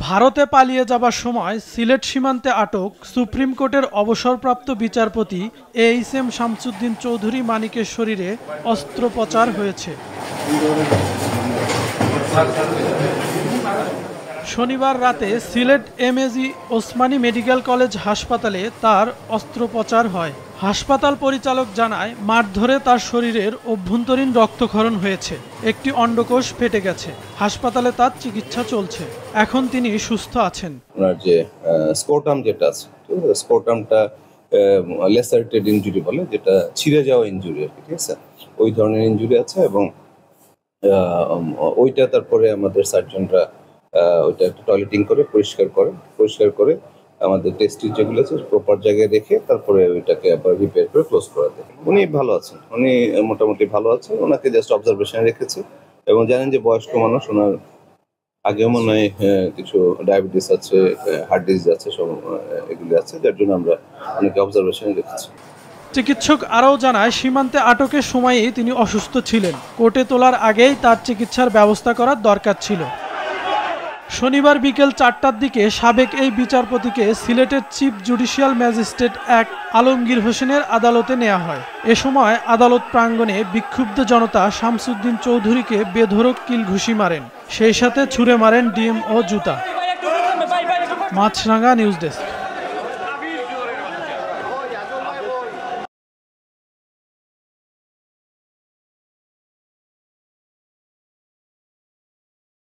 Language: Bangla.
ভারতে পালিয়ে যাবার সময় সিলেট সীমান্তে আটক সুপ্রিম কোর্টের অবসরপ্রাপ্ত বিচারপতি এইচ.এম. শামসুদ্দিন চৌধুরী মানিকের শরীরে অস্ত্রোপচার হয়েছে। শনিবার রাতে Sylhet MAG Osmani medical college হাসপাতালে তার অস্ত্রোপচার হয়। হাসপাতাল পরিচালক জানায়, মারধরে তার শরীরের অভ্যন্তরীণ রক্তক্ষরণ হয়েছে, একটি অন্ডকোষ ফেটে গেছে। হাসপাতালে তার চিকিৎসা চলছে, এখন তিনি সুস্থ আছেন। ওনার যে স্কোটাম যেটা আছে, স্কোটামটা লেসারেটেড ইনজুরি বলে, যেটা ছিঁড়ে যাওয়া ইনজুরি আর কি, ঠিক আছে, ওই ধরনের ইনজুরি আছে। এবং ওইটা তারপরে আমাদের সার্জনরা ওইটা একটা টয়লেটিং করে পরিষ্কার করে আমাদের টেস্টিং যেগুলো আছে প্রপার জায়গায় রেখে তারপরে ওইটাকে আবার রিপেয়ার করে ক্লোজ করা যায়। উনি ভালো আছেন, উনি মোটামুটি ভালো আছেন। ওনাকে জাস্ট অবজারভেশনে রেখেছে এবং জানেন যে বয়স্ক মানুষ, ওনার আগেও মনে হয় কিছু ডায়াবেটিস আছে, হার্ট ডিজিজ আছে, সব এগুলি আছে, যার জন্য আমরা অনেকে অবজারভেশনে রেখেছি। চিকিৎসক আরও জানায়, সীমান্তে আটকের সময়েই তিনি অসুস্থ ছিলেন। কোর্টে তোলার আগেই তার চিকিৎসার ব্যবস্থা করার দরকার ছিল। শনিবার বিকেল 4টার দিকে সাবেক এই বিচারপতিকে সিলেটের চিফ জুডিশিয়াল ম্যাজিস্ট্রেট এক আলমগীর হোসেনের আদালতে নেওয়া হয়। এ সময় আদালত প্রাঙ্গণে বিক্ষুব্ধ জনতা শামসুদ্দিন চৌধুরীকে বেধড়ক কিল ঘুষি মারেন, সেই সাথে ছুঁড়ে মারেন ডিম ও জুতা। মাছরাঙা নিউজ ডেস্ক।